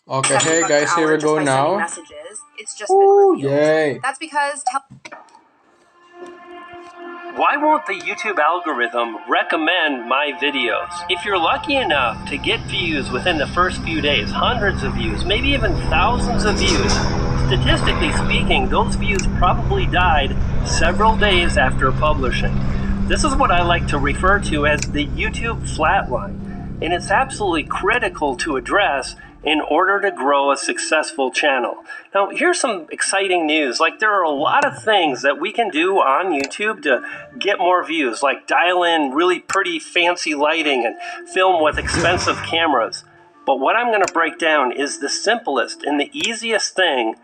Okay, hey guys, here we go now. Messages. It's just Ooh, been revealed. yay. That's because why won't the YouTube algorithm recommend my videos? If you're lucky enough to get views within the first few days, hundreds of views, maybe even thousands of views, statistically speaking, those views probably died several days after publishing. This is what I like to refer to as the YouTube flatline, and it's absolutely critical to address in order to grow a successful channel. Now, here's some exciting news. Like, there are a lot of things that we can do on YouTube to get more views, like dial in really pretty fancy lighting and film with expensive cameras. But what I'm going to break down is the simplest and the easiest thing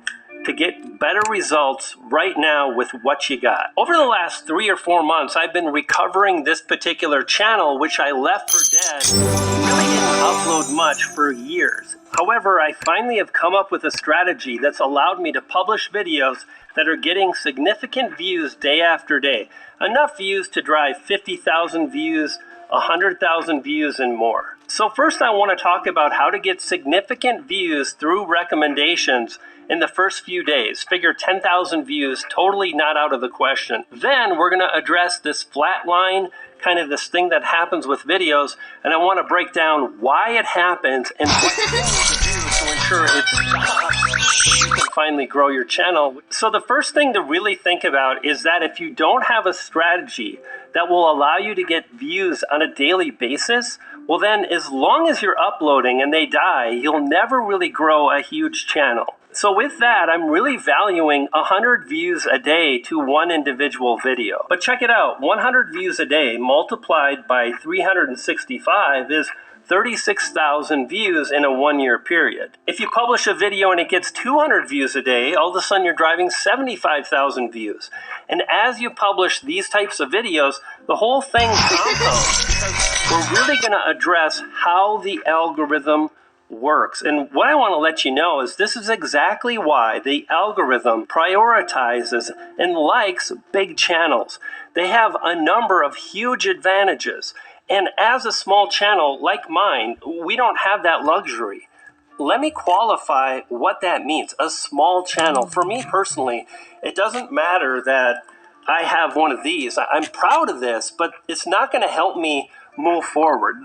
to get better results right now with what you got. Over the last 3 or 4 months, I've been recovering this particular channel, which I left for dead. Really didn't upload much for years. However, I finally have come up with a strategy that's allowed me to publish videos that are getting significant views day after day. Enough views to drive 50,000 views, 100,000 views, and more. So first I want to talk about how to get significant views through recommendations in the first few days. Figure 10,000 views, totally not out of the question. Then we're going to address this flat line, kind of this thing that happens with videos, and I want to break down why it happens and what you need to do to ensure it stops so you can finally grow your channel. So the first thing to really think about is that if you don't have a strategy that will allow you to get views on a daily basis, well then as long as you're uploading and they die, you'll never really grow a huge channel. So with that, I'm really valuing 100 views a day to one individual video. But check it out, 100 views a day multiplied by 365 is 36,000 views in a 1-year period. If you publish a video and it gets 200 views a day, all of a sudden you're driving 75,000 views. And as you publish these types of videos, the whole thing compounds because we're really going to address how the algorithm works. And what I want to let you know is this is exactly why the algorithm prioritizes and likes big channels. They have a number of huge advantages. And as a small channel like mine, we don't have that luxury. Let me qualify what that means, a small channel. For me personally, it doesn't matter that I have one of these. I'm proud of this, but it's not going to help me move forward.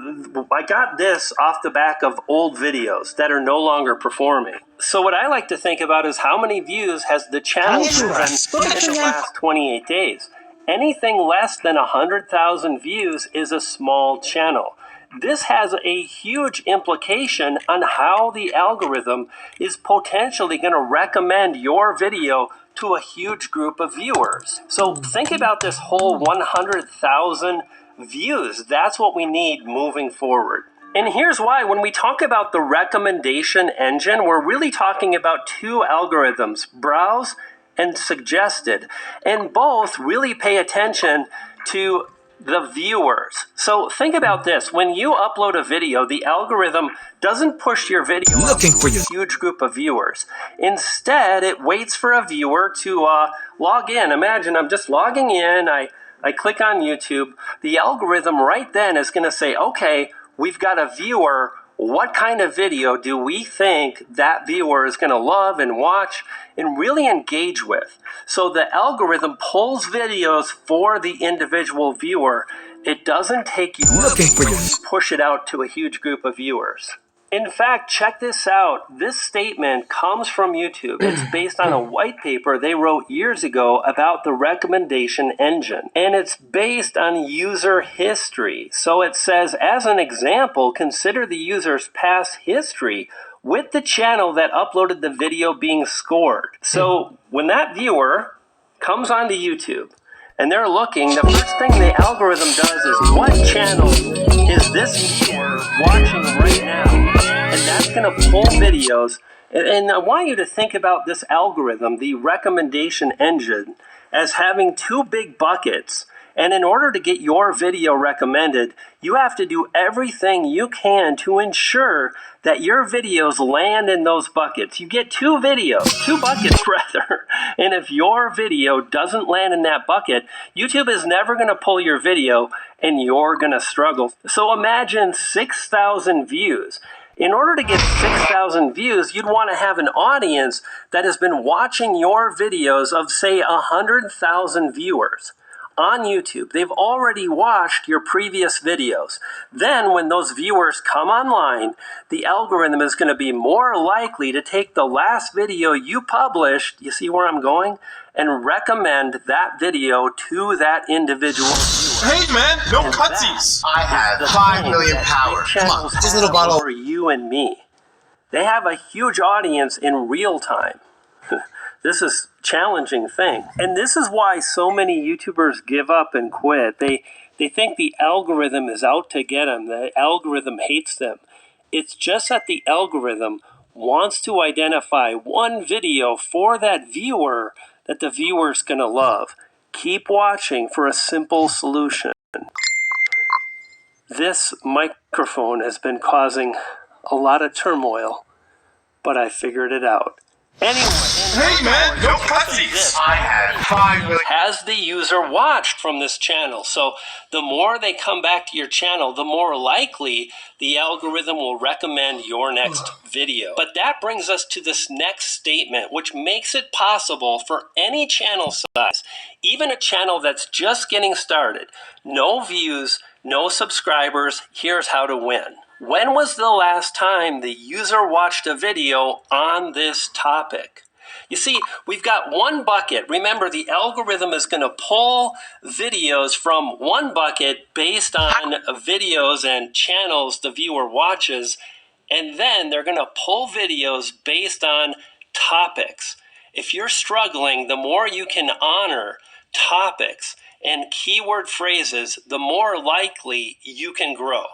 I got this off the back of old videos that are no longer performing. So what I like to think about is how many views has the channel driven in the last 28 days. Anything less than 100,000 views is a small channel. This has a huge implication on how the algorithm is potentially going to recommend your video to a huge group of viewers. So think about this whole 100,000 views. That's what we need moving forward. And here's why. When we talk about the recommendation engine, we're really talking about two algorithms, browse and suggested. And both really pay attention to the viewers. So think about this. When you upload a video, the algorithm doesn't push your video looking for to a huge group of viewers. Instead, it waits for a viewer to log in. Imagine I'm just logging in. I click on YouTube. The algorithm right then is going to say, okay, we've got a viewer. What kind of video do we think that viewer is going to love and watch and really engage with? So the algorithm pulls videos for the individual viewer. It doesn't take you to push it out to a huge group of viewers. In fact, check this out. This statement comes from YouTube. It's based on a white paper they wrote years ago about the recommendation engine. And it's based on user history. So it says, as an example, consider the user's past history with the channel that uploaded the video being scored. So when that viewer comes onto YouTube and they're looking, the first thing the algorithm does is, what channel is this viewer watching right now? And that's going to pull videos. And I want you to think about this algorithm, the recommendation engine, as having two big buckets. And in order to get your video recommended, you have to do everything you can to ensure that your videos land in those buckets. You get two buckets rather. And if your video doesn't land in that bucket, YouTube is never going to pull your video and you're going to struggle. So imagine 6,000 views. In order to get 6,000 100,000 views, you'd want to have an audience that has been watching your videos of, say, 100,000 viewers on YouTube. They've already watched your previous videos. Then when those viewers come online, the algorithm is going to be more likely to take the last video you published, you see where I'm going, and recommend that video to that individual viewer. Hey man, no cutsies! I have 5 million power. Come on, this little bottle. Over you and me. They have a huge audience in real time. This is a challenging thing. And this is why so many YouTubers give up and quit. They think the algorithm is out to get them. The algorithm hates them. It's just that the algorithm wants to identify one video for that viewer that the viewer's going to love. Keep watching for a simple solution. This microphone has been causing a lot of turmoil, but I figured it out. Anyway, hey man, no cutsies! I have 5 million. Has the user watched from this channel? So the more they come back to your channel, the more likely the algorithm will recommend your next video. But that brings us to this next statement, which makes it possible for any channel size, even a channel that's just getting started, no views, no subscribers, here's how to win. When was the last time the user watched a video on this topic? You see, we've got one bucket. Remember, the algorithm is going to pull videos from one bucket based on videos and channels the viewer watches, and then they're going to pull videos based on topics. If you're struggling, the more you can honor topics and keyword phrases, the more likely you can grow.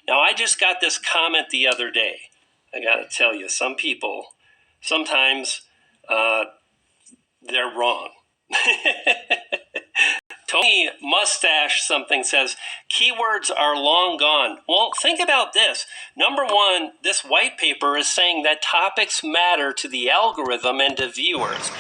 Now, I just got this comment the other day. I got to tell you, some people, sometimes they're wrong. Tony Mustache something says, keywords are long gone. Well, think about this. Number one, this white paper is saying that topics matter to the algorithm and to viewers.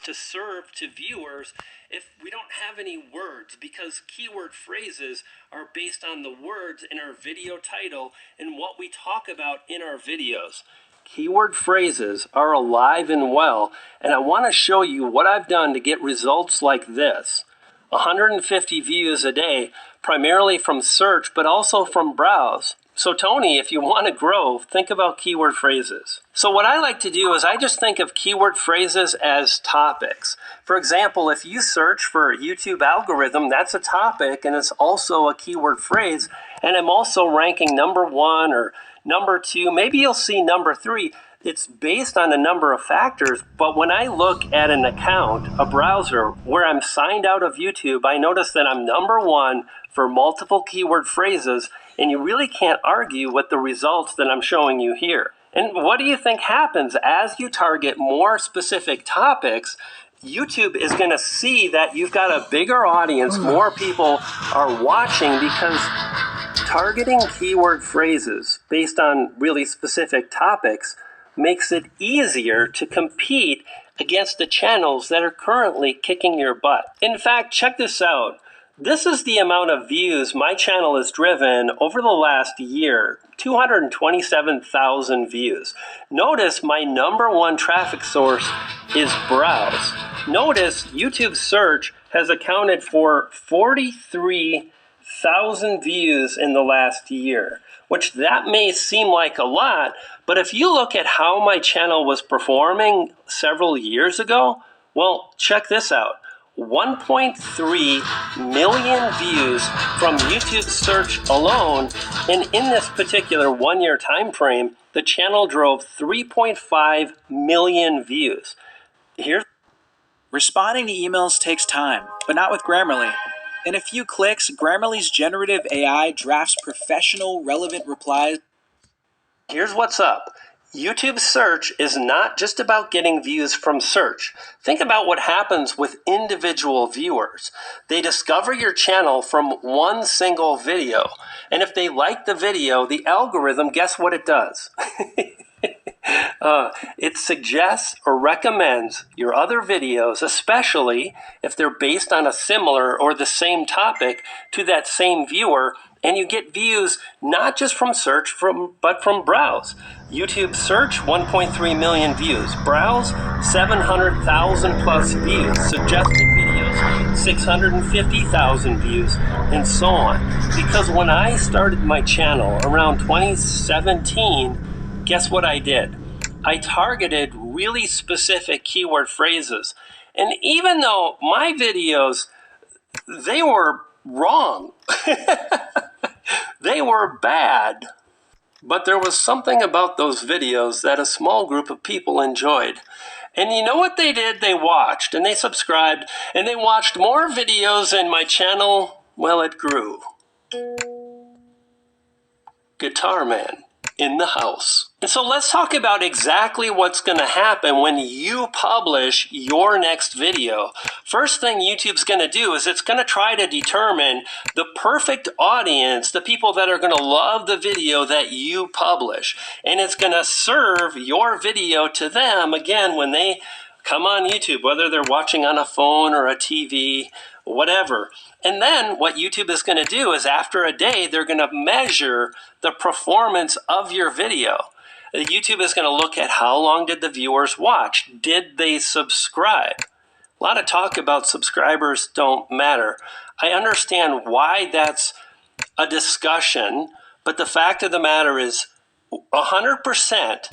To serve to viewers if we don't have any words, because keyword phrases are based on the words in our video title and what we talk about in our videos. Keyword phrases are alive and well, and I want to show you what I've done to get results like this. 150 views a day, primarily from search, but also from browse. So Tony, if you want to grow, think about keyword phrases. So what I like to do is I just think of keyword phrases as topics. For example, if you search for YouTube algorithm, that's a topic and it's also a keyword phrase. And I'm also ranking number 1 or number 2. Maybe you'll see number 3. It's based on a number of factors, but when I look at an account, a browser, where I'm signed out of YouTube, I notice that I'm number 1 for multiple keyword phrases, and you really can't argue with the results that I'm showing you here. And what do you think happens as you target more specific topics? YouTube is going to see that you've got a bigger audience, more people are watching, because targeting keyword phrases based on really specific topics makes it easier to compete against the channels that are currently kicking your butt. In fact, check this out. This is the amount of views my channel has driven over the last year, 227,000 views. Notice my number 1 traffic source is browse. Notice YouTube search has accounted for 43,000 views in the last year, which that may seem like a lot, but if you look at how my channel was performing several years ago, well, check this out. 1.3 million views from YouTube search alone, and in this particular 1-year time frame, the channel drove 3.5 million views. Responding to emails takes time, but not with Grammarly. In a few clicks, Grammarly's generative AI drafts professional, relevant replies. Here's what's up. YouTube search is not just about getting views from search. Think about what happens with individual viewers. They discover your channel from one single video. And if they like the video, the algorithm, guess what it does? It suggests or recommends your other videos, especially if they're based on a similar or the same topic to that same viewer, and you get views not just from search, but from browse. YouTube search, 1.3 million views. Browse, 700,000 plus views. Suggested videos, 650,000 views, and so on. Because when I started my channel around 2017, guess what I did? I targeted really specific keyword phrases. And even though my videos, they were wrong, they were bad, but there was something about those videos that a small group of people enjoyed. And you know what they did? They watched and they subscribed and they watched more videos, and my channel, well, it grew. Guitar Man in the house. And so let's talk about exactly what's going to happen when you publish your next video. First thing YouTube's going to do is it's going to try to determine the perfect audience, the people that are going to love the video that you publish. And it's going to serve your video to them, again, when they come on YouTube, whether they're watching on a phone or a TV, whatever. And then what YouTube is going to do is after a day, they're going to measure the performance of your video. YouTube is going to look at how long did the viewers watch? Did they subscribe? A lot of talk about subscribers don't matter. I understand why that's a discussion, but the fact of the matter is 100%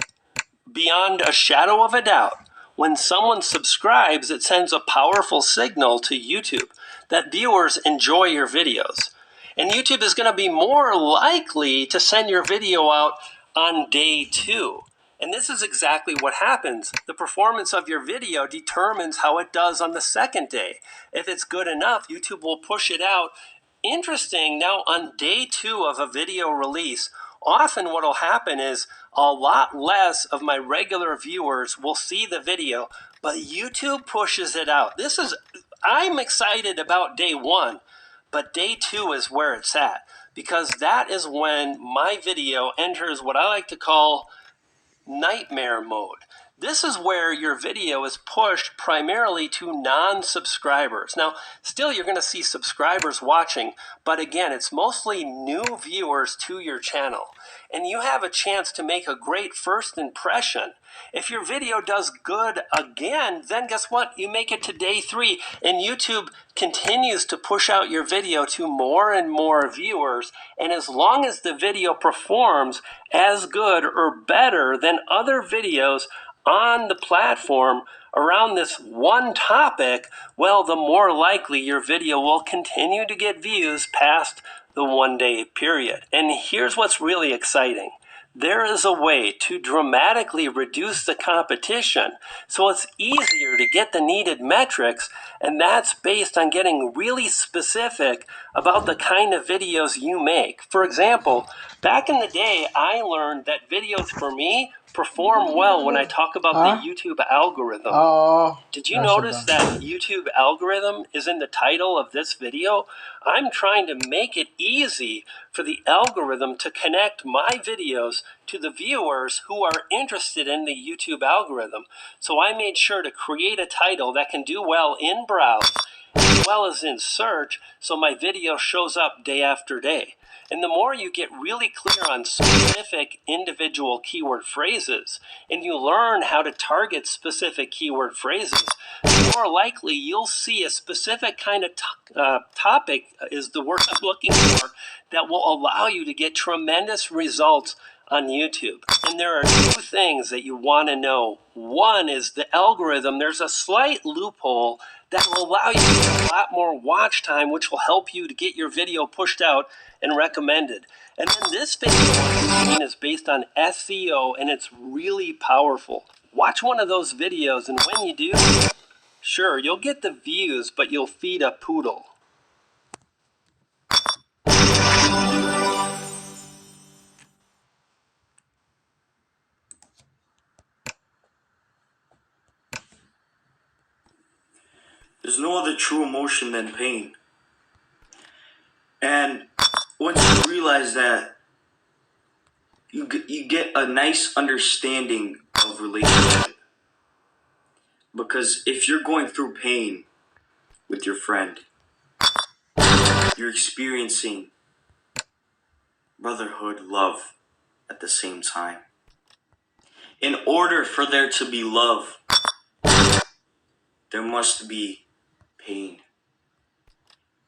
beyond a shadow of a doubt, when someone subscribes, it sends a powerful signal to YouTube that viewers enjoy your videos. And YouTube is going to be more likely to send your video out on day 2. And this is exactly what happens. The performance of your video determines how it does on the second day. If it's good enough, YouTube will push it out. Interesting, now on day 2 of a video release, often what will happen is a lot less of my regular viewers will see the video, but YouTube pushes it out. I'm excited about day 1, but day 2 is where it's at, because that is when my video enters what I like to call nightmare mode. This is where your video is pushed primarily to non-subscribers. Now, still you're going to see subscribers watching, but again, it's mostly new viewers to your channel. And you have a chance to make a great first impression. If your video does good again, then guess what? You make it to day 3, and YouTube continues to push out your video to more and more viewers. And as long as the video performs as good or better than other videos on the platform around this one topic, well, the more likely your video will continue to get views past the 1-day period. And here's what's really exciting. There is a way to dramatically reduce the competition so it's easier to get the needed metrics, and that's based on getting really specific about the kind of videos you make. For example, back in the day, I learned that videos for me perform well when I talk about the YouTube algorithm. Did you notice that YouTube algorithm is in the title of this video? I'm trying to make it easy for the algorithm to connect my videos to the viewers who are interested in the YouTube algorithm. So I made sure to create a title that can do well in browse as well as in search, so my video shows up day after day. And the more you get really clear on specific individual keyword phrases, and you learn how to target specific keyword phrases, the more likely you'll see a specific kind of topic is the word I'm looking for, that will allow you to get tremendous results on YouTube. And there are 2 things that you want to know. One is the algorithm. There's a slight loophole that will allow you to get a lot more watch time, which will help you to get your video pushed out and recommended. And then this video is based on SEO, and it's really powerful. Watch one of those videos, and when you do, sure, you'll get the views, but you'll feed a poodle. There's no other true emotion than pain. And once you realize that, you get a nice understanding of relationship. Because if you're going through pain with your friend, you're experiencing brotherhood, love at the same time. In order for there to be love, there must be pain.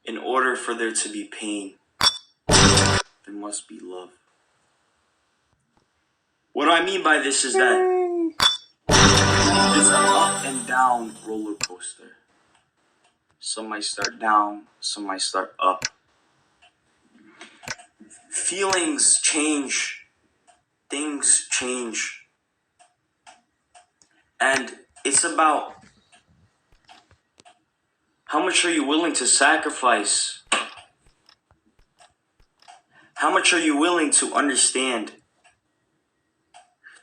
In order for there to be pain, there must be love. What I mean by this is that it's an up and down roller coaster. Some might start down, some might start up. Feelings change, things change. And it's about how much are you willing to sacrifice? How much are you willing to understand?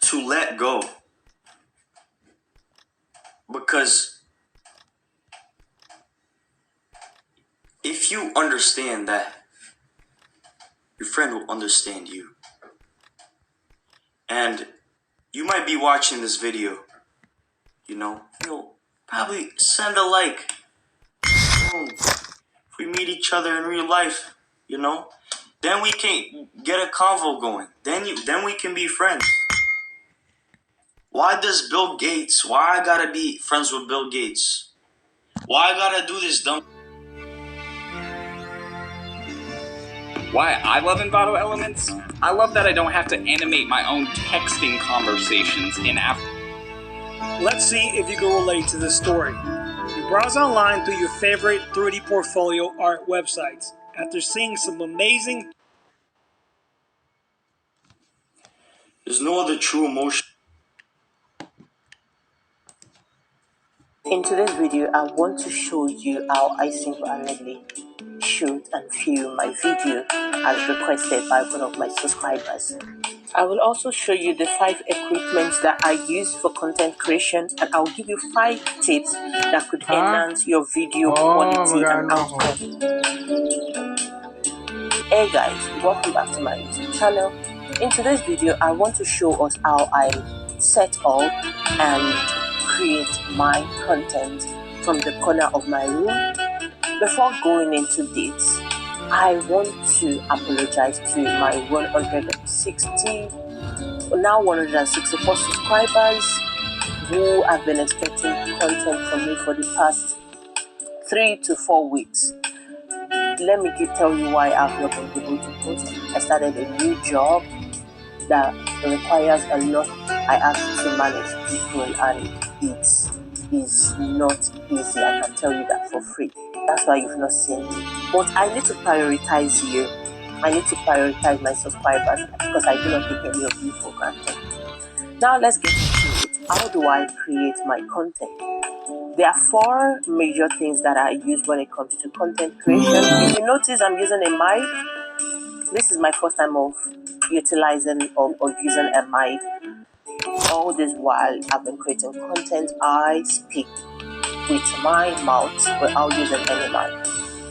To let go? Because if you understand that, your friend will understand you. And you might be watching this video, you'll probably send a like. If we meet each other in real life, then we can get a convo going. Then we can be friends. Why does Bill Gates, why I gotta be friends with Bill Gates? Why I gotta do this dumb? Why I love Envato Elements? I love that I don't have to animate my own texting conversations in After. Let's see if you can relate to this story. You browse online through your favorite 3D portfolio art websites. After seeing some amazing... There's no other true emotion. In today's video, I want to show you how I single-handedly shoot and film my video as requested by one of my subscribers. I will also show you the 5 equipments that I use for content creation, and I'll give you 5 tips that could enhance your video quality and outcome. Hey guys, welcome back to my YouTube channel. In today's video, I want to show us how I set up and create my content from the corner of my room. Before going into this, I want to apologize to my 164 subscribers who have been expecting content from me for the past 3 to 4 weeks. Let me tell you why I've not been able to post. I started a new job that requires a lot. I have to manage people, and it is not easy. I can tell you that for free. That's why you've not seen me. But I need to prioritize you. I need to prioritize my subscribers because I do not take any of you for granted. Now let's get into it. How do I create my content? There are 4 major things that I use when it comes to content creation. If you notice, I'm using a mic. This is my first time of utilizing or using a mic. All this while I've been creating content, I speak with my mouth without using any mic.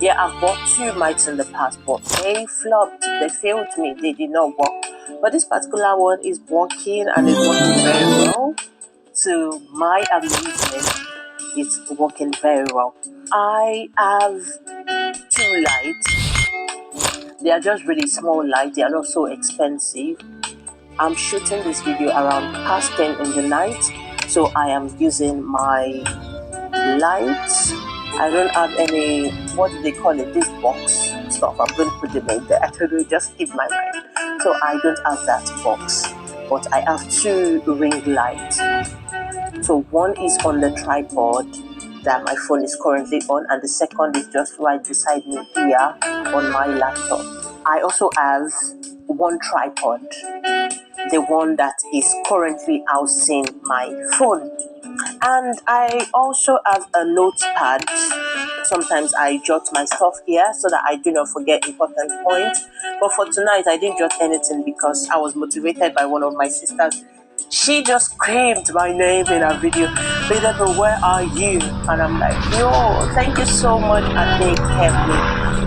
Yeah, I've bought 2 mics in the past, but they flopped. They failed me. They did not work. But this particular one is working, and it's working very well. To my amusement, it's working very well. I have 2 lights. They are just really small lights. They are not so expensive. I'm shooting this video around past 10 in the night, so I am using my lights. I don't have any, what do they call it, this box stuff. I'm going to put them in there. I told you, just keep my mind. So I don't have that box, but I have 2 ring lights. So one is on the tripod that my phone is currently on, and the second is just right beside me here on my laptop. I also have 1 tripod, the one that is currently housing my phone. And I also have a notepad. Sometimes I jot my stuff here so that I do not forget important points. But for tonight, I didn't jot anything because I was motivated by one of my sisters. She just screamed my name in her video, "Baby, where are you?" And I'm like, yo, thank you so much, and they kept me.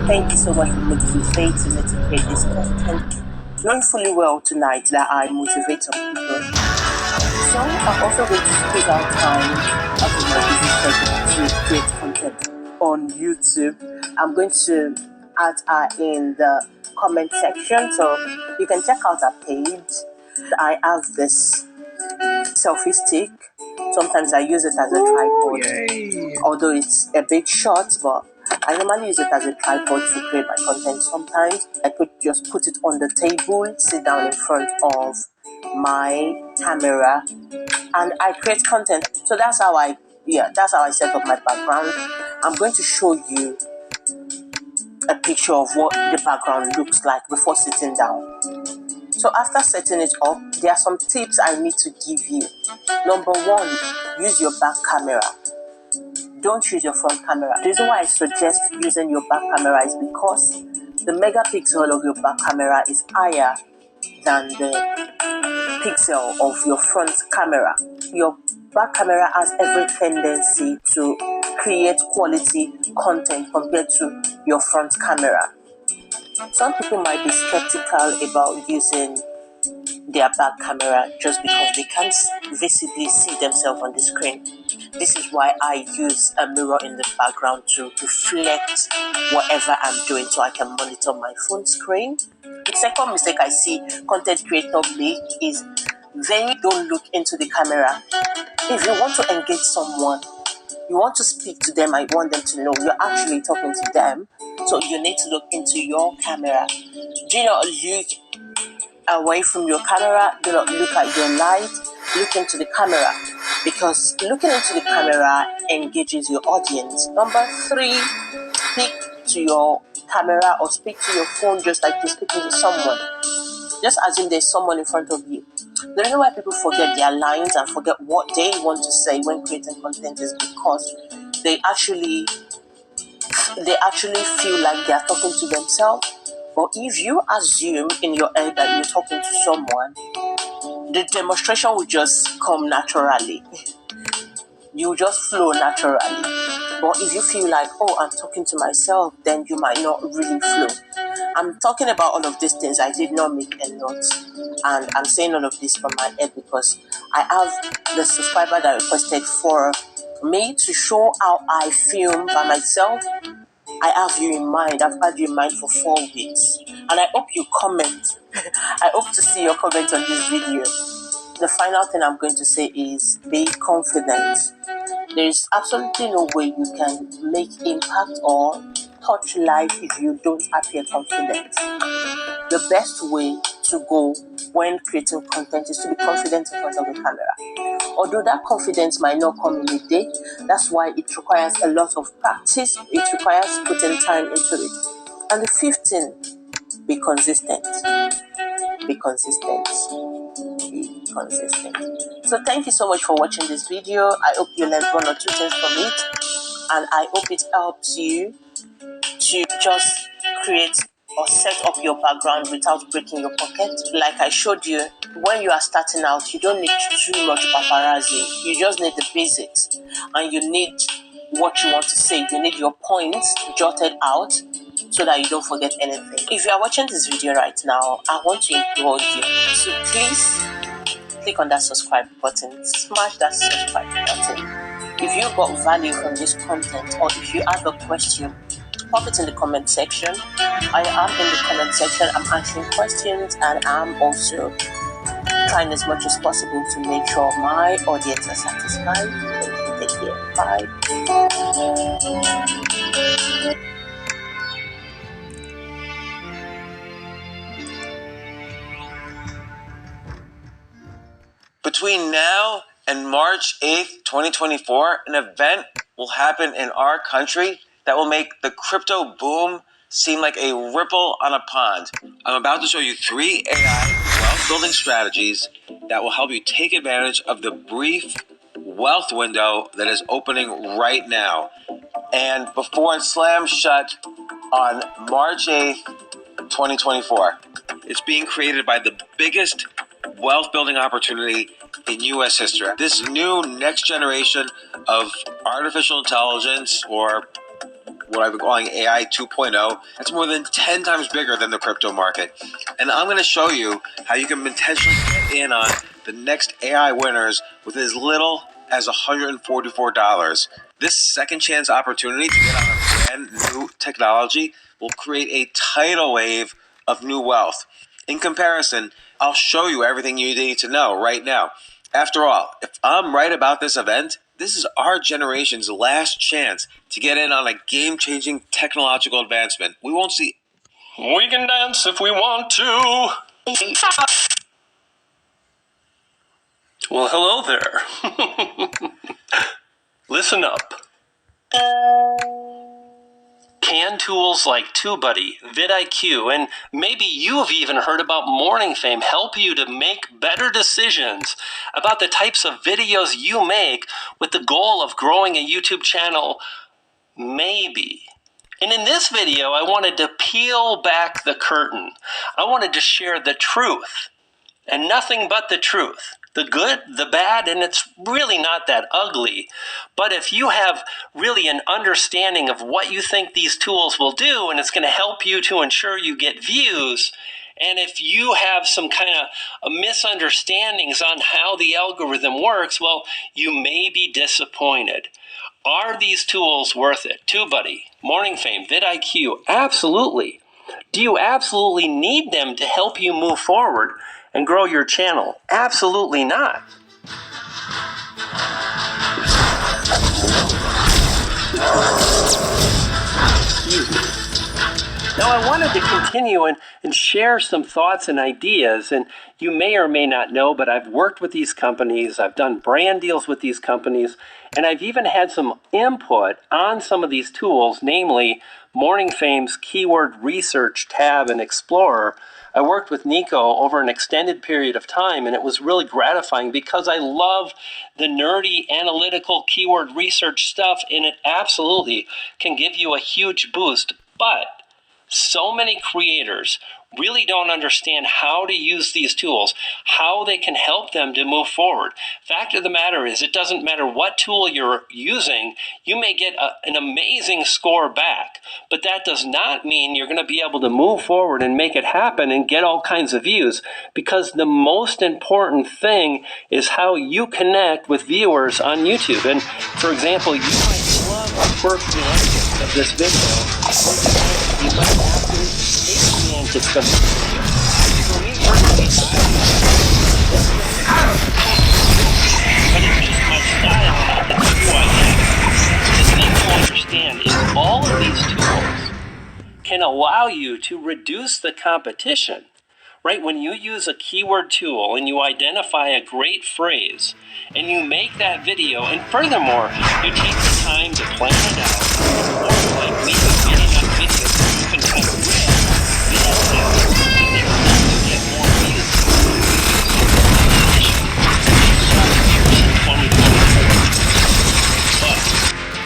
Thank you so much for motivating me to create this content. knowing fully well tonight that I motivate some people. So I'm also going to squeeze out time as a motivation to create content on YouTube. I'm going to add her in the comment section, so you can check out her page. I have this selfie stick. Sometimes I use it as a tripod, although it's a bit short, but I normally use it as a tripod to create my content. Sometimes I could just put it on the table, sit down in front of my camera, and I create content. So that's how I set up my background. I'm going to show you a picture of what the background looks like before sitting down. So after setting it up, there are some tips I need to give you. Number one, use your back camera. Don't use your front camera. The reason why I suggest using your back camera is because the megapixel of your back camera is higher than the pixel of your front camera. Your back camera has every tendency to create quality content compared to your front camera. Some people might be skeptical about using their back camera just because they can't visibly see themselves on the screen. This is why I use a mirror in the background to reflect whatever I'm doing so I can monitor my phone screen. The second mistake I see content creators make is they don't look into the camera. If you want to engage someone, you want to speak to them, I want them to know you're actually talking to them. So you need to look into your camera. Do not look away from your camera. Do not look at your light. Look into the camera, because looking into the camera engages your audience. Number three, speak to your camera or speak to your phone just like you're speaking to someone. Just assume there's someone in front of you. The reason why people forget their lines and forget what they want to say when creating content is because they actually feel like they are talking to themselves. But if you assume in your head that you're talking to someone, the demonstration will just come naturally. You will just flow naturally. But if you feel like, oh, I'm talking to myself, then you might not really flow. I'm talking about all of these things. I did not make a note. And I'm saying all of this from my head because I have the subscriber that requested for me to show how I film by myself. I have you in mind. I've had you in mind for 4 weeks. And I hope you comment. I hope to see your comment on this video. The final thing I'm going to say is be confident. There is absolutely no way you can make impact or touch life if you don't appear confident. The best way to go when creating content is to be confident in front of the camera. Although that confidence might not come in a day, that's why it requires a lot of practice. It requires putting time into it. And the fifth thing, be consistent. Be consistent. Be consistent. So thank you so much for watching this video. I hope you learned 1 or 2 things from it, and I hope it helps you to just create or set up your background without breaking your pocket. Like I showed you, when you are starting out, you don't need too much paparazzi. You just need the basics, and you need what you want to say. You need your points jotted out so that you don't forget anything. If you are watching this video right now, I want to implore you to please click on that subscribe button. Smash that subscribe button. If you got value from this content, or if you have a question, pop it in the comment section. I am in the comment section. I'm answering questions, and I'm also trying as much as possible to make sure my audience are satisfied. Take care. Bye. Between now and March 8th, 2024, an event will happen in our country that will make the crypto boom seem like a ripple on a pond. I'm about to show you 3 AI wealth building strategies that will help you take advantage of the brief wealth window that is opening right now. And before it slams shut on March 8th, 2024. It's being created by the biggest wealth building opportunity in U.S. history. This new next generation of artificial intelligence, or what I've been calling AI 2.0. That's more than 10 times bigger than the crypto market. And I'm going to show you how you can potentially get in on the next AI winners with as little as $144. This second chance opportunity to get on a brand new technology will create a tidal wave of new wealth. In comparison, I'll show you everything you need to know right now. After all, if I'm right about this event, this is our generation's last chance to get in on a game-changing technological advancement. We won't see. We can dance if we want to. Well, hello there. Listen up. Can tools like TubeBuddy, vidIQ, and maybe you've even heard about Morning Fame help you to make better decisions about the types of videos you make with the goal of growing a YouTube channel? Maybe. And in this video, I wanted to peel back the curtain. I wanted to share the truth, and nothing but the truth. The good, the bad, and it's really not that ugly. But if you have really an understanding of what you think these tools will do, and it's going to help you to ensure you get views, and if you have some kind of misunderstandings on how the algorithm works, well, you may be disappointed. Are these tools worth it? TubeBuddy, Morning Fame, vidIQ, absolutely. Do you absolutely need them to help you move forward and grow your channel? Absolutely not. Now I wanted to continue and share some thoughts and ideas, and you may or may not know, but I've worked with these companies, I've done brand deals with these companies, and I've even had some input on some of these tools, namely Morning Fame's Keyword Research tab and Explorer. I worked with Nico over an extended period of time, and it was really gratifying because I love the nerdy analytical keyword research stuff, and it absolutely can give you a huge boost. But so many creators really don't understand how to use these tools, how they can help them to move forward. Fact of the matter is, it doesn't matter what tool you're using, you may get an amazing score back, but that does not mean you're going to be able to move forward and make it happen and get all kinds of views, because the most important thing is how you connect with viewers on YouTube. And for example, you might love the first antics of this video. You might absolutely hate the antics of this video. For me personally, but it's just my style, it's who I am. The thing to understand is all of these tools can allow you to reduce the competition. Right? When you use a keyword tool and you identify a great phrase and you make that video, and furthermore, you take the time to plan it out, or like me, getting on videos that you can kind of read, then it will help you get more views. But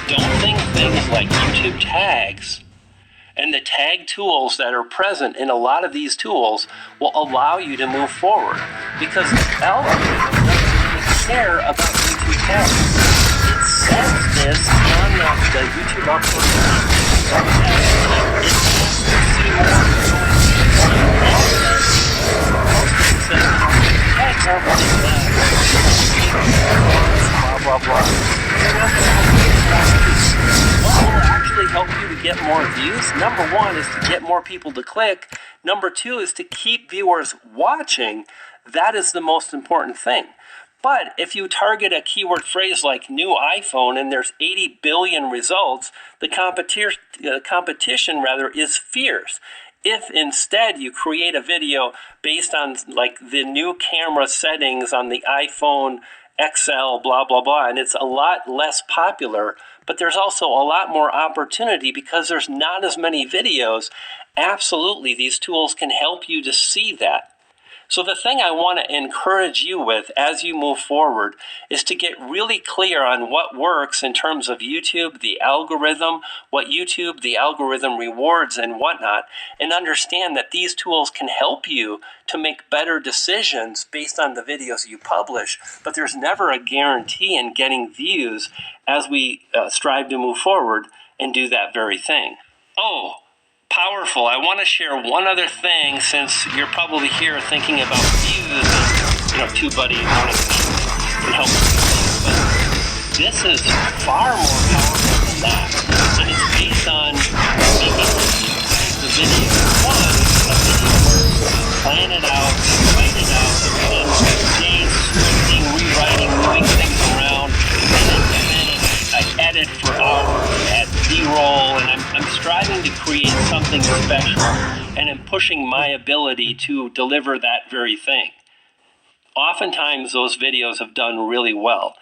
don't think things like YouTube tags and the tag tools that are present in a lot of these tools will allow you to move forward, because the algorithm doesn't really care about YouTube tags. It says this on the YouTube upload. It wants to see more blah, blah, blah. What will actually help you to get more views? Number one is to get more people to click. Number two is to keep viewers watching. That is the most important thing. But if you target a keyword phrase like new iPhone and there's 80 billion results, the competition is fierce. If instead you create a video based on like the new camera settings on the iPhone XL, blah, blah, blah, and it's a lot less popular, but there's also a lot more opportunity because there's not as many videos, absolutely these tools can help you to see that. So the thing I want to encourage you with as you move forward is to get really clear on what works in terms of YouTube, the algorithm, what YouTube, the algorithm rewards and whatnot, and understand that these tools can help you to make better decisions based on the videos you publish, but there's never a guarantee in getting views as we strive to move forward. and do that very thing. Oh, powerful. I want to share one other thing, since you're probably here thinking about views and, TubeBuddy, one of the things can help with things, but this is far more powerful than that. And it's based on making the video. One, a video where you plan it out, write it out, spend days scripting, rewriting, moving things around, and then I edit for hours, add B-roll, and I'm striving to create something special, and I'm pushing my ability to deliver that very thing. Oftentimes those videos have done really well.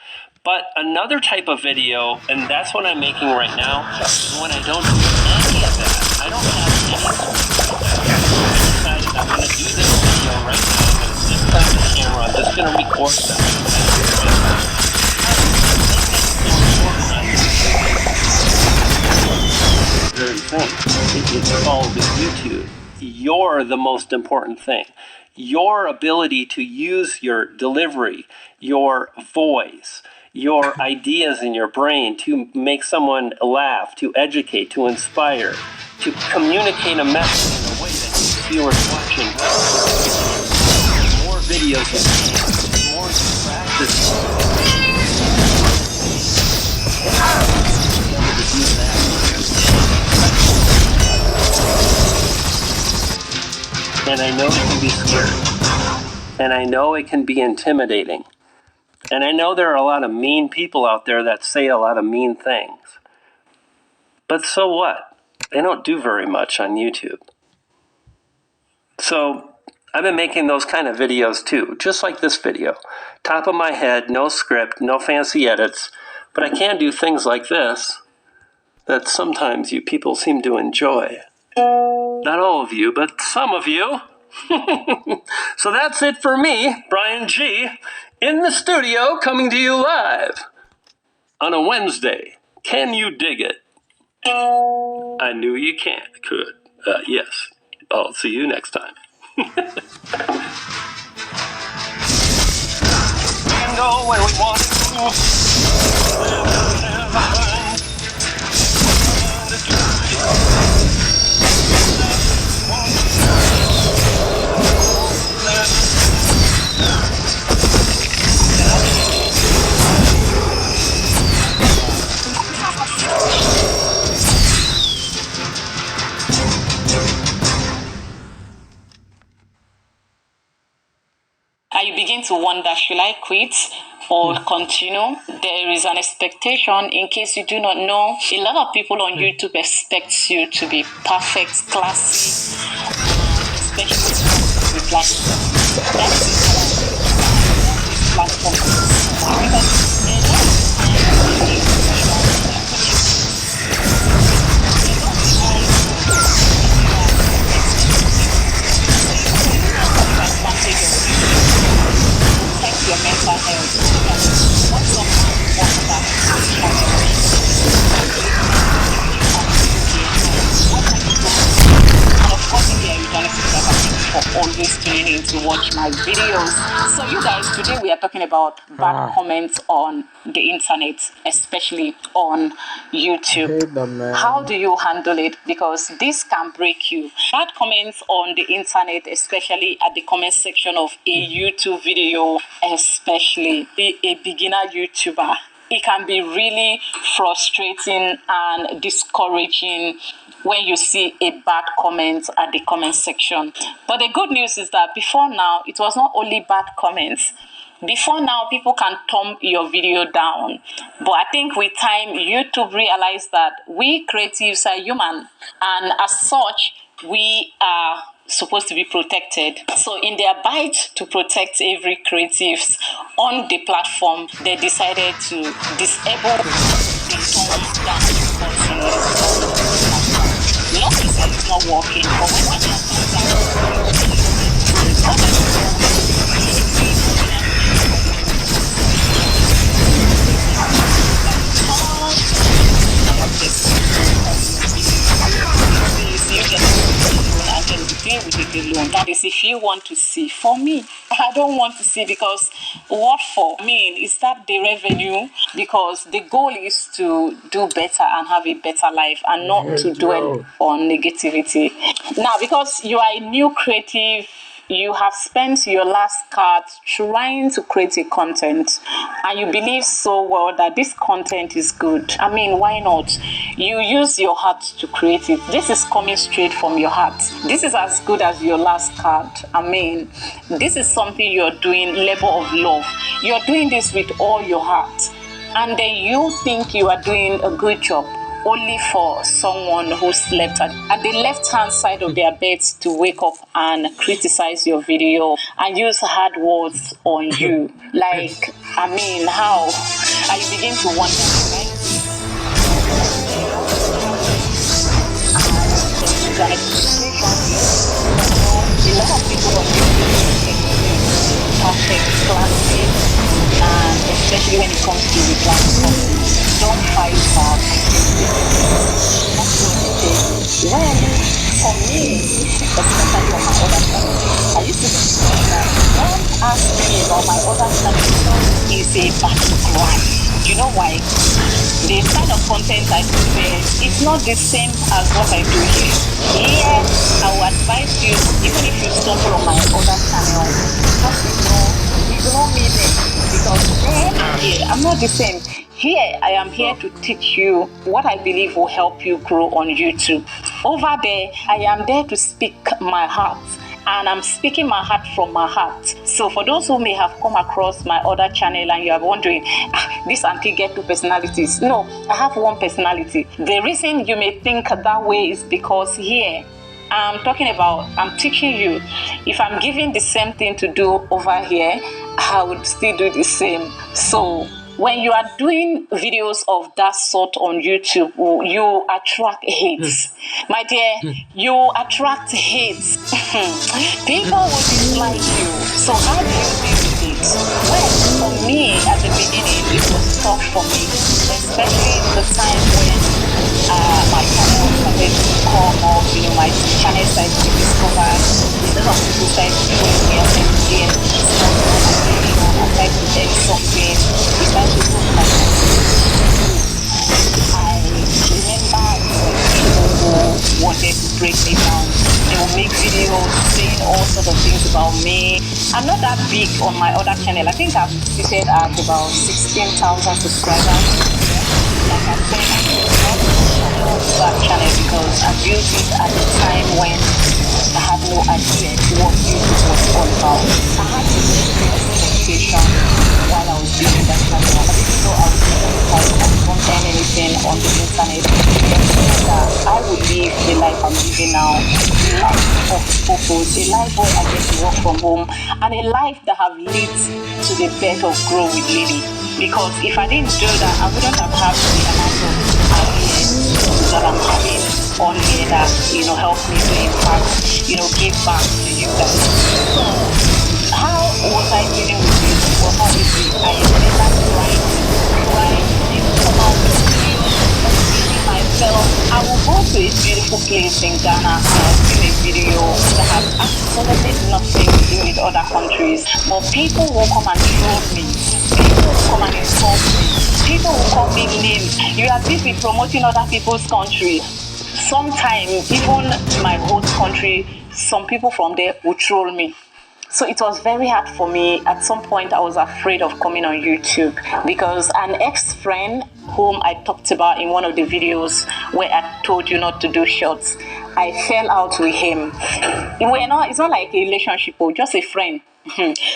But another type of video, and that's what I'm making right now, is when I don't do any of that. I don't have any. I decided I'm going to do this video right now. I'm going to sit down the camera. I'm just going to record that. Very thing. It's called YouTube. You're the most important thing. Your ability to use your delivery, your voice, your ideas in your brain to make someone laugh, to educate, to inspire, to communicate a message in a way that viewers watching. The more videos you see, the more you practice. And I know it can be scary. And I know it can be intimidating. And I know there are a lot of mean people out there that say a lot of mean things. But so what? They don't do very much on YouTube. So I've been making those kind of videos too, just like this video. Top of my head, no script, no fancy edits. But I can do things like this that sometimes you people seem to enjoy. Not all of you, but some of you. So that's it for me, Brian G, in the studio, coming to you live on a Wednesday. Can you dig it? I knew you could. Yes. I'll see you next time. We can go where we want You begin to wonder, should I quit or continue? There is an expectation, in case you do not know, a lot of people on YouTube expect you to be perfect, classy, especially with your mental health. What's up? And of course, if you're a journalist, for always tuning in to watch my videos. So you guys, today we are talking about bad comments on the internet, especially on YouTube. How do you handle it? Because this can break you. Bad comments on the internet, especially at the comment section of a YouTube video, especially a beginner YouTuber. It can be really frustrating and discouraging when you see a bad comment at the comment section. But the good news is that before now, it was not only bad comments. Before now, people can thumb your video down. But I think with time, YouTube realized that we creatives are human. And as such, we are supposed to be protected. So in their bid to protect every creatives on the platform, they decided to disable the thumb down button. Not to say it's not working, but when you that is if you want to see. For me, I don't want to see, because what for? I mean, is that the revenue? Because the goal is to do better and have a better life, and not to dwell on negativity. Now, because you are a new creative, you have spent your last card trying to create a content, and you believe so well that this content is good. I mean, why not? You use your heart to create it. This is coming straight from your heart. This is as good as your last card. I mean, this is something you're doing, labor of love. You're doing this with all your heart, and then you think you are doing a good job, only for someone who slept at the left-hand side of their beds to wake up and criticize your video and use hard words on you. Like, I mean, how? And you begin to wonder, right? Like, a lot of people are perfect classic, and especially when it comes to the platform, don't fight back. Well, for me, especially for my other channel, I used to say that don't ask me about my other channel is a battleground. You know why? The kind of content I do there, it's not the same as what I do here. Here, I will advise you, even if you stumble on my other channel, just ignore me there, because there and here, I'm not the same. Here, I am here to teach you what I believe will help you grow on YouTube. Over there, I am there to speak my heart, and I'm speaking my heart from my heart. So for those who may have come across my other channel and you are wondering, this auntie get two personalities. No, I have one personality. The reason you may think that way is because here, I'm teaching you. If I'm giving the same thing to do over here, I would still do the same. So when you are doing videos of that sort on YouTube, you attract hates. My dear, you attract hates. People will dislike you. So how do you deal with it? Well, for me, at the beginning, it was tough for me, especially the time when my channel started to come up, my channel started to be discovered. A lot of people started to join me and say, I tried to take something. We started to do like I remember people who wanted to break me down. They will make videos saying all sorts of things about me. I'm not that big on my other channel. I think I've visited at about 16,000 subscribers. Like I said, that channel because I built it at the time when I had no idea what YouTube was all about. I had to make expectation while I was building that channel. I didn't know I won't earn anything on the internet. That I would live the life I'm living now, a life of purpose, a life where I get to work from home, and a life that have led to the birth of Grow with Lily. Because if I didn't do that, I wouldn't have had the amount of ideas that I'm having on here that, help me to impact, give back to you guys. So, how was I dealing with this? Well, how easy? I remember trying to come out with myself. I will go to a beautiful place in Ghana and film a video that has absolutely nothing to do with other countries. But people will come and troll me. People will come and insult me. People will call me names. You are busy promoting other people's country. Sometimes, even my host country, some people from there will troll me. So it was very hard for me. At some point, I was afraid of coming on YouTube because an ex-friend whom I talked about in one of the videos where I told you not to do shorts, I fell out with him. It's not like a relationship, or just a friend.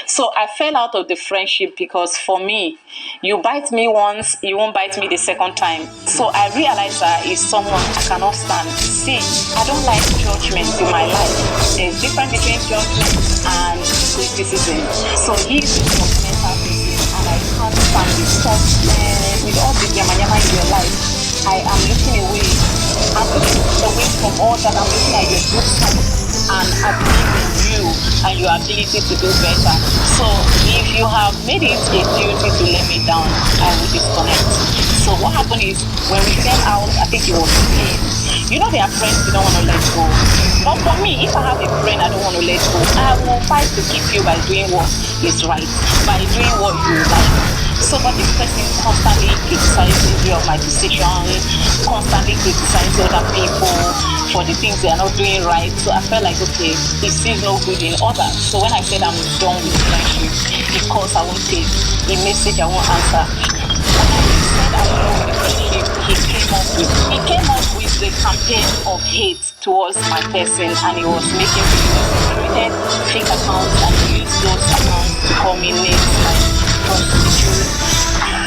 So I fell out of the friendship because for me, you bite me once, you won't bite me the second time. So I realized that it's someone I cannot stand. See, I don't like judgment in my life. There's difference between judgment and criticism. So he's a judgmental person and I can't stand this stuff. With all the yama in your life, I am looking away. I'm looking away from all that. I'm looking at your good side and I believe in you and your ability to do better. So if you have made it a duty to let me down, I will disconnect. So what happened is when we fell out, I think it was pain. There are friends you don't want to let go. But for me, if I have a friend I don't want to let go, I will fight to keep you by doing what is right, by doing what you like. So, but this person constantly criticizes you of my decision, constantly criticizes other people for the things they are not doing right. So I felt like, okay, he sees no good in others. So when I said I'm done with friendship because I won't take a message I won't answer, when I said I'm done with the friendship, he came up with the campaign of hate towards my person, and he was making created fake accounts and he used those accounts to call me names like prostitute,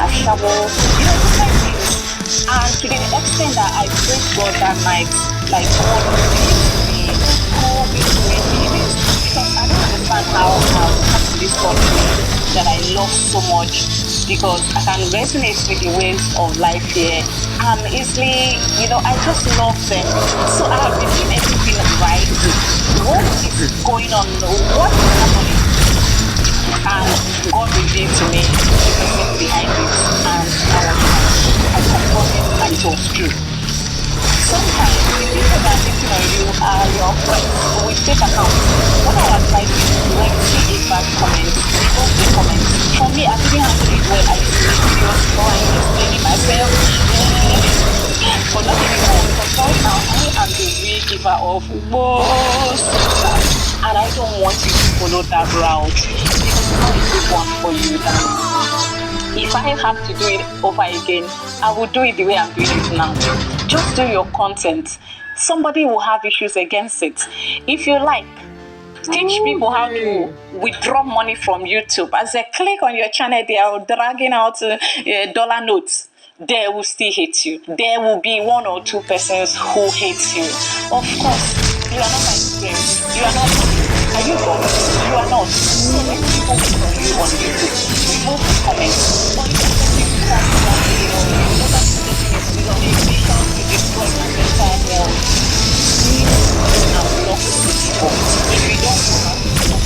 ashawo, different things. And to the extent that I prayed God that night, like, God will me, God will me this, because I don't understand how I've come to this country that I love so much, because I can resonate with the ways of life here. I'm easily, I just love them. So I have been doing everything right. What is going on? What is happening? And God revealed to me the person behind it, and I confronted and it was true. Sometimes the people that are thinking on you are your friends, but we take account. What I advise you, when you see a bad comment, remove the comment. For me, I didn't handle it well. I used to make videos trying, explaining myself, but not anymore. Because right now, I am the real giver of most stuff, and I don't want you to follow that route. Because it's not a good one for you. If I have to do it over again, I will do it the way I'm doing it now. Just do your content. Somebody will have issues against it. If you like, teach people how to withdraw money from YouTube. As they click on your channel, they are dragging out dollar notes. They will still hate you. There will be one or two persons who hate you. Of course, you are not my friend. You are not. Are you God? You are not. So let people hate on you on YouTube. Remove the comments. Or you can just make it happen. On a mission to destroy my mental health. I'm not people. If you don't want to,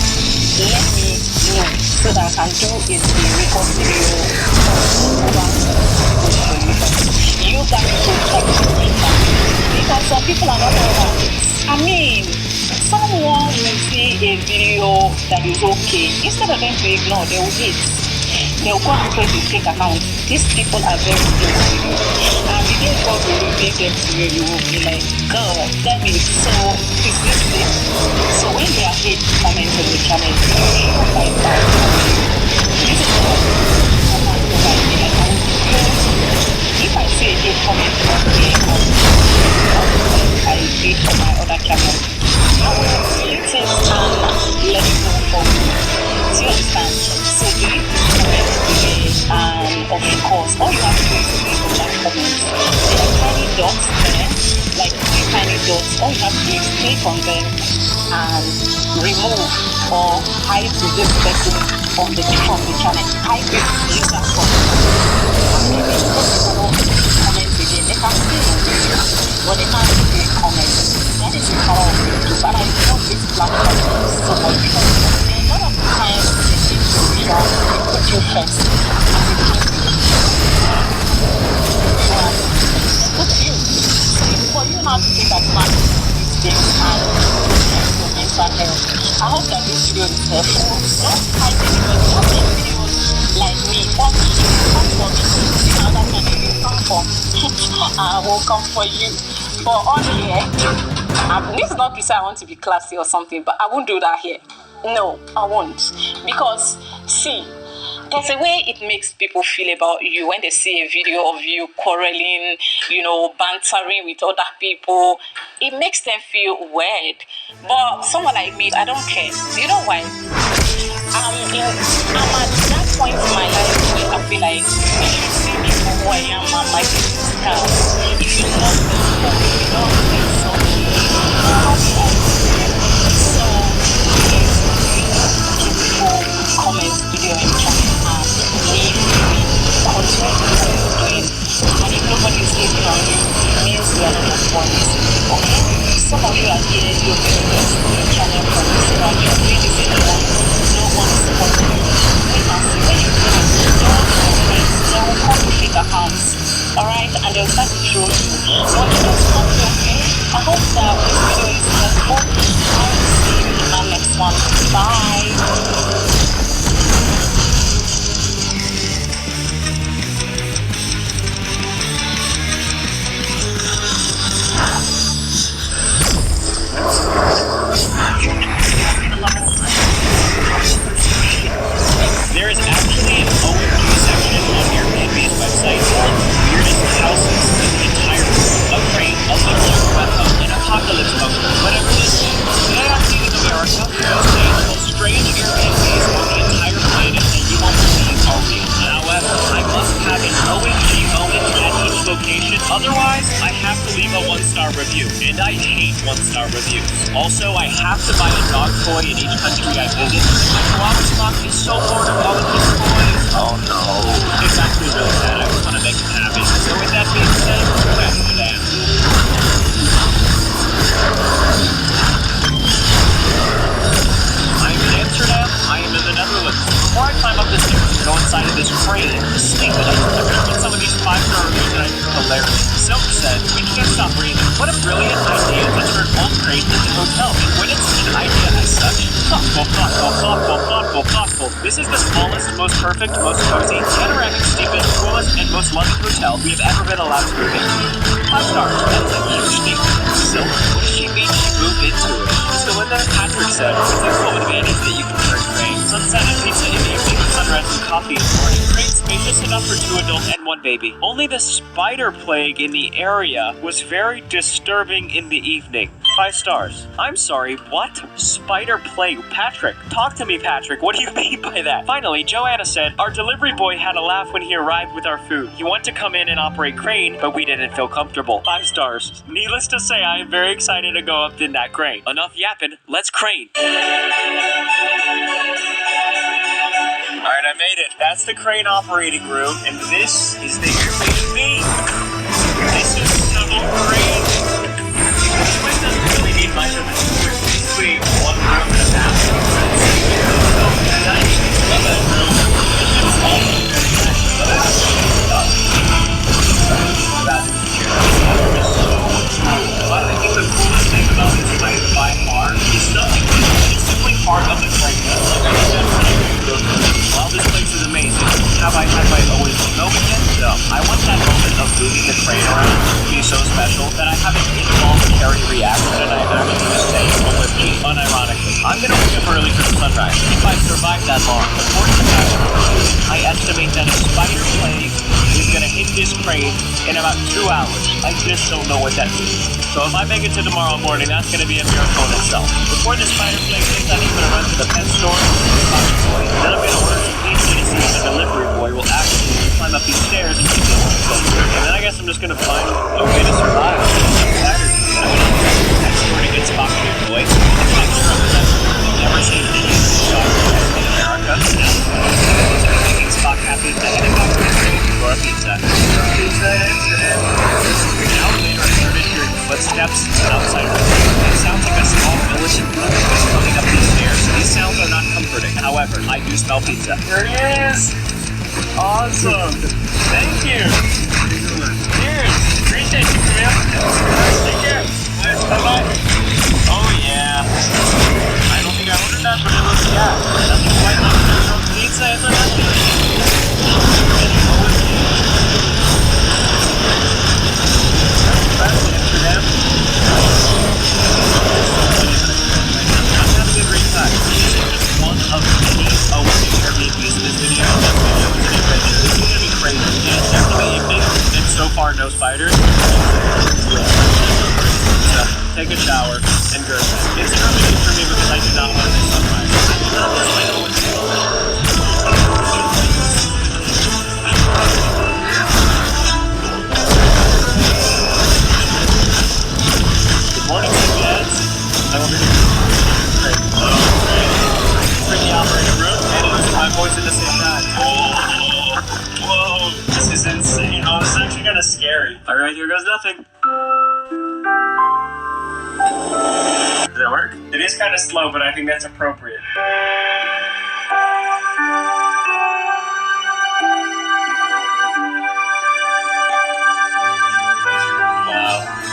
let me know so that I can do it the reconciliation you guys protect me because some people are not aware. I mean, someone will see a video that is okay. Instead of them to ignore, they will hate. They will go and create a fake account. These people are very close to you. And the day God will reveal them to you, you will be like, God, that is so persistent. So when they are hate comments on the channel, you show like that. This is what if I see a hate comment on the I did on my other channel, I will delete it and let it go for me. Do you understand? So delete the comment today, and of course, all you have to do is click on that comment. There are tiny dots there, like 3 tiny dots. All you have to do is click on them and remove or hide this person from the channel. Hide this user from the channel. They can see but they can't see comments. That is the power of YouTube, and I love this platform so much because a lot of times they take they put you first, and they put you. So for you now to take advantage of these things and protect your mental health, I hope that this video is helpful. Don't fight anybody. Don't make videos like me. Come for me. See another channel you come for. I will come for you. For on here, this is not to say I want to be classy or something, but I won't do that here. No, I won't. Because, see, there's a way it makes people feel about you when they see a video of you quarreling, bantering with other people. It makes them feel weird. But someone like me, I don't care. You know why? I'm at that point in my life where I feel like you should see me for who I am and my business style. If you love me, if you don't think so, so please people comment video and chat and leave me continue to do what you're doing. And if nobody is hating on you, it means you are not your point. Okay? Some of you are here, you're doing this on your channel for this, and you're doing this anymore. No one is supporting you. Wait and see when you do it. Don't friends, they will come to fake accounts. Alright? And they'll start to troll you. But you don't stop, okay? I hope that this video is helpful. leave a 1-star review. And I hate 1-star reviews. Also, I have to buy a dog toy in each country I visit. My Kawabasama is so bored of all of his toys. Oh no. It's actually really sad. I just want to make him happy. So with that being said, Amsterdam. I am in Amsterdam. I am in the Netherlands. Before I climb up the stairs and go inside of this crane, this thing that I'm going to put some of these 5-star reviews that I think are hilarious. Silk said, we can't stop breathing. What a brilliant idea to turn old crane into hotel. When it's an idea as such, thoughtful. This is the smallest, most perfect, most cozy, panoramic, steepest, coolest, and most loving hotel we have ever been allowed to move into. 5 stars. That is a huge statement. Silk, what does she mean she moved into it? So when that Patrick said, it's a full advantage that you can turn crane. Sunset and pizza in the evening, sunrise and coffee in the morning. Crane spacious enough for 2 adults and 1 baby. Only the spider plague in the area was very disturbing in the evening. 5 stars. I'm sorry, what? Spider plague. Patrick. Talk to me, Patrick. What do you mean by that? Finally, Joanna said, our delivery boy had a laugh when he arrived with our food. He wanted to come in and operate crane, but we didn't feel comfortable. 5 stars. Needless to say, I am very excited to go up in that crane. Enough yapping. Let's crane. Alright, I made it. That's the crane operating room, and this is the Airbnb. This is the crane. This place doesn't really need much of it. There's basically 1 room and a bathroom. But I think the coolest thing about this place by far is nothing. It's simply part of the crane. While this place is amazing, have I had my Owen moment yet? No. I want that moment of moving the crane around to be so special that I have an involuntary reaction and I actually just say with me, unironically. I'm gonna wake up early for the sunrise. If I survive that long, according to Patrick, I estimate that a spider plague is gonna hit this crane in about 2 hours. I just don't know what that means. So if I make it to tomorrow morning, that's gonna be a miracle in itself. Before the spider plague hits, I'm gonna run to the pet store, then I'm gonna order some pizza to see if the delivery boy will actually climb up these stairs and keep it open. And then I guess I'm just gonna find a way to survive. I'm gonna pet store to get Spock a new toy. Make sure I've never seen any dog in America. Making Spock happy to heading back to for a pizza. Pizza incident. An hour later, I started hearing footsteps outside my door. It sounds like a small village in Budapest coming up these stairs. These sounds are not comforting. However, I do smell pizza. Here he is! Awesome! Thank you! Cheers! Appreciate you, man. Take care. Bye-bye. Oh, yeah. I don't think I ordered that, but it looks, nothing quite like the pizza in the Amsterdam. I'm having a great time. This is just one of many Airbnbs in this video. This is gonna be crazy. It's definitely evening, and so far no spiders. So take a shower and go. It's an early for me because I do not want to miss sunrise. I do not miss my own. Morning, guys. I'm over here. Great. Bring the operating room and listen to my voice at the same time. Whoa. This is insane. Oh, this is actually kind of scary. Alright, here goes nothing. Does that work? It is kind of slow, but I think that's appropriate.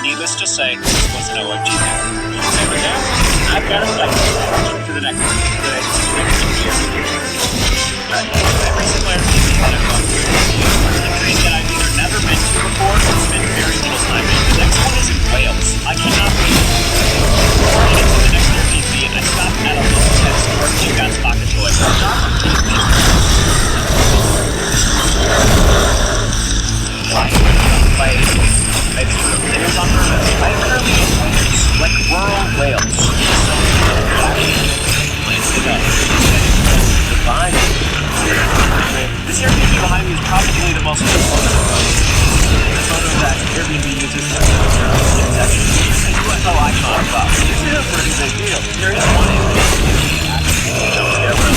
Needless to say, this was an OMG there. Over there, I've got a flight to the next one. Every single Airbnb that I've gone through is a place that I've either never been to before or spent very little time in. The next one is in Wales. I cannot wait. Before I get to the next Airbnb, I stopped at a local pet store and got Spock a toy. Like rural Wales. This Airbnb behind me is probably the most important. The photo that Airbnb uses There is one image that actually jump scare from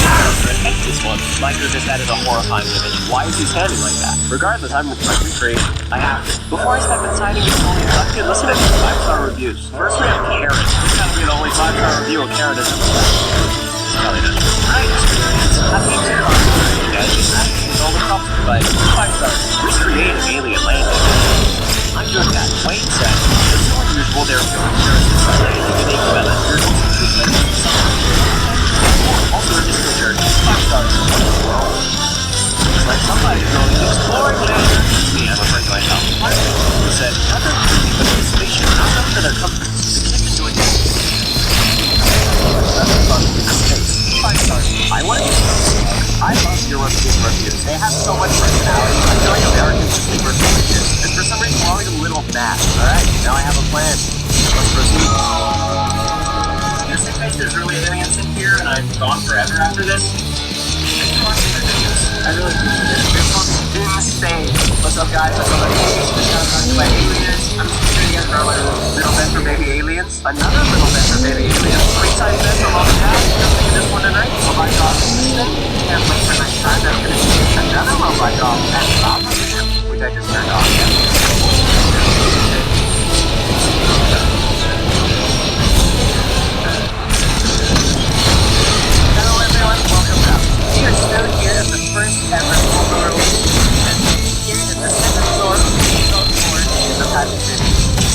and this one. Liker just added a horrifying image. Why is he standing like that? Regardless, I'm afraid I have to. Before I step inside and get fully infected, listen to these 5-star reviews. First we have Karen. This has to be the only 5-star review of Karen is probably not true. Great experience. Happy to you guys just all the props but 5 stars. Recreative alien landing. I'm doing that. Wayne said, it's so unusual there are unique methods. There's also treatment. Also a disco church. 5 stars. It's like somebody's going exploring later. Me, I'm afraid myself. Who said, nothing but the station, not up to their comfort. The kids enjoy it. That's fun in the space. 5 stars. I want to I love European reviews. They have so much personality. I feel like Americans just think we're delicious. And for some reason, we're always a little mad. Alright, now I have a plan. Let's proceed. Just in case there's really aliens in here and I'm gone forever after this, I really appreciate it. This one's insane. What's up, guys? What's up, by aliens. I'm just gonna get a little bed for baby aliens. Another little bed for baby aliens. 3-size bed for mom and dad. Just thinking this one tonight. Robot dog. Can't wait for next time. That's gonna be another robot dog and lava vision, which I just turned on. Hello everyone, welcome back. We are still here at the first ever Google and here is the second floor of the Patent City.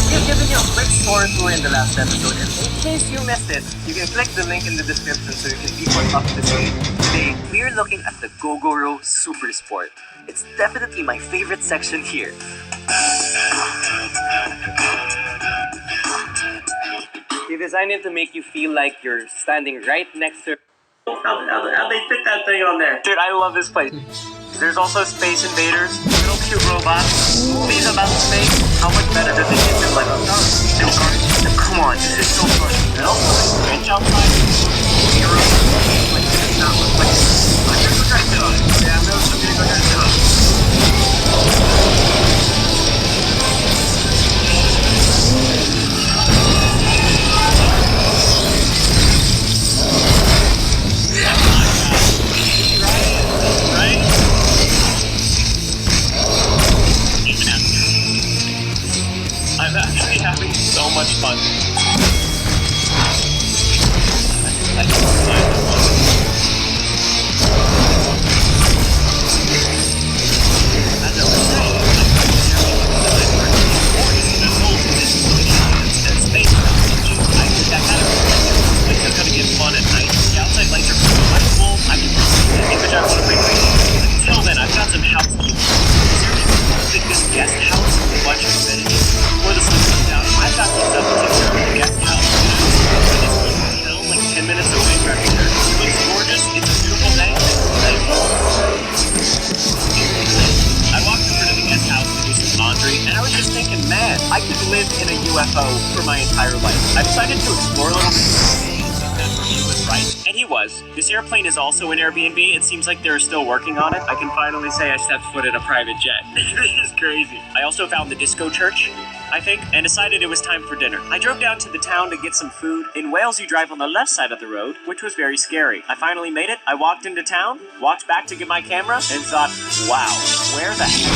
We have given you a quick store tour in the last episode, and in case you missed it, you can click the link in the description so you can see what's up to date. Today, we're looking at the Gogoro Super Sport. It's definitely my favorite section here. They designed it to make you feel like you're standing right next to... How they fit that thing on there? Dude, I love this place. There's also Space Invaders, little cute robots, movies about space. How much better does it get than like come on, this is so fun. And also this bench outside, heroes, like this is not like I'm gonna go try to sit on it. Yeah, I'm gonna go try to sit on it. I'm actually having so much fun. I just find the fun. As I was saying, I think that kind of place is going to get fun at night. The outside lights are quite cool. I can image I want to recreate. Until then, I've got some housekeeping. Seriously, this guest house with a bunch of amenities. Before the sun comes down, I've got some stuff to take care of the guest house. Like 10 minutes away from here. It looks gorgeous. It's a beautiful day. I walked over to the guest house to do some laundry, and I was just thinking, man, I could live in a UFO for my entire life. I decided to explore a little bit. He was right, and he was. This airplane is also an Airbnb. It seems like they're still working on it. I can finally say I stepped foot in a private jet. This is crazy. I also found the disco church, I think, and decided it was time for dinner. I drove down to the town to get some food. In Wales, you drive on the left side of the road, which was very scary. I finally made it. I walked into town, walked back to get my camera, and thought, wow, where the heck?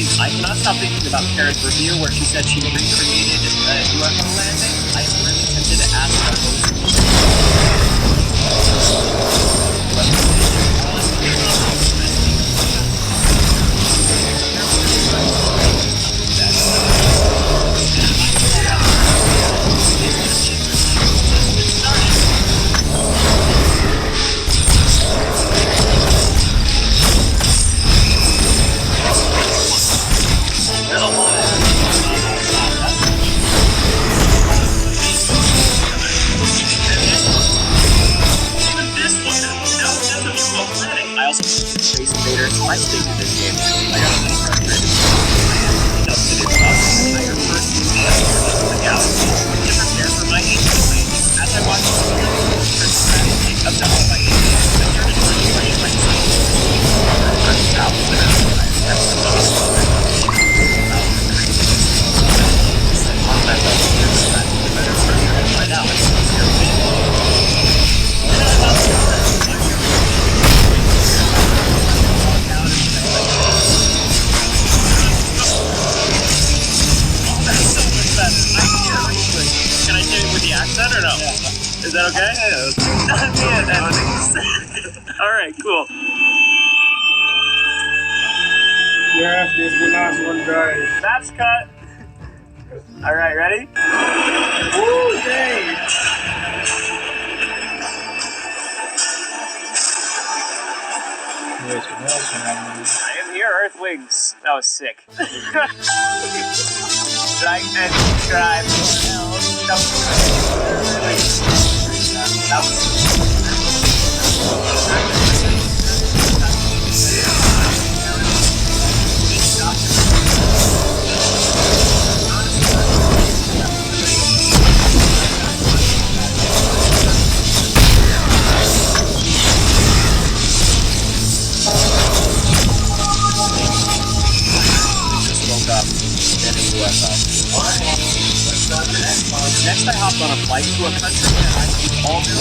So I cannot stop thinking about Karen's review where she said she recreated a UFO landing. I am really tempted to ask her. There's a lot of also played Space Invaders. I stayed in this game. I got a little frustrated. I heard first the galaxy to prepare for my ancient plane. As I watched the strategy of double fighting, I started to retrain my Can I say it with the accent or no? Yeah. Is that okay? Yeah. Alright, cool. Yes, this is the last one, guys. That's cut. Alright, ready? Woo, dang. I am here, Earthlings. That was sick. Like and subscribe. That was Next, I hopped on a flight to a country that I keep all due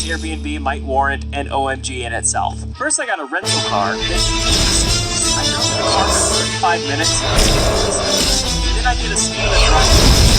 Airbnb might warrant an OMG in itself. First, I got a rental car. I drove the car for 35 minutes. Then I did a speed drive.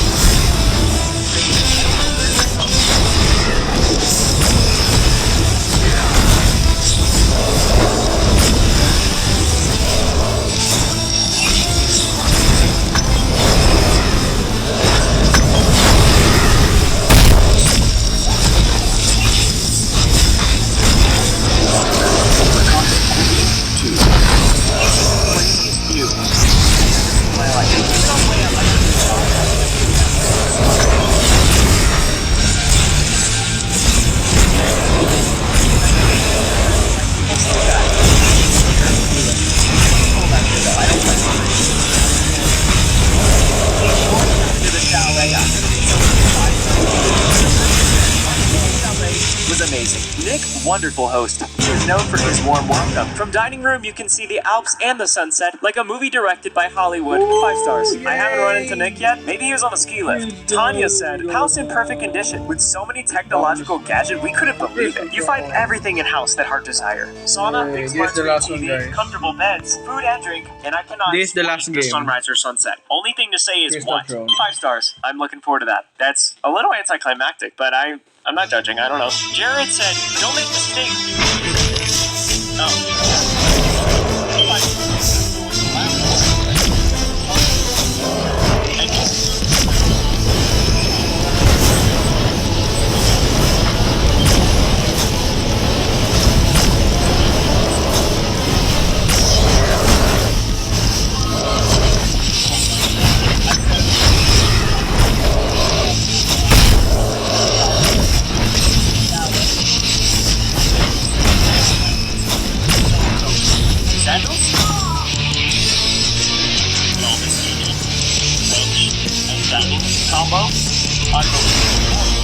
Wonderful host. He is known for his warm welcome. From dining room, you can see the Alps and the sunset, like a movie directed by Hollywood. 5 stars. I haven't run into Nick yet. Maybe he was on a ski lift. Tanya said, house in perfect condition. With so many technological gadgets, we couldn't believe it. You find everything in house that heart desire. Sauna, big smart screen TV, comfortable beds, food and drink, and I cannot This is the last game. Sunrise or sunset. Only thing to say is what? 5 stars. I'm looking forward to that. That's a little anticlimactic, but I'm not judging, I don't know. Jared said, don't make mistakes. Combo, unbelievable.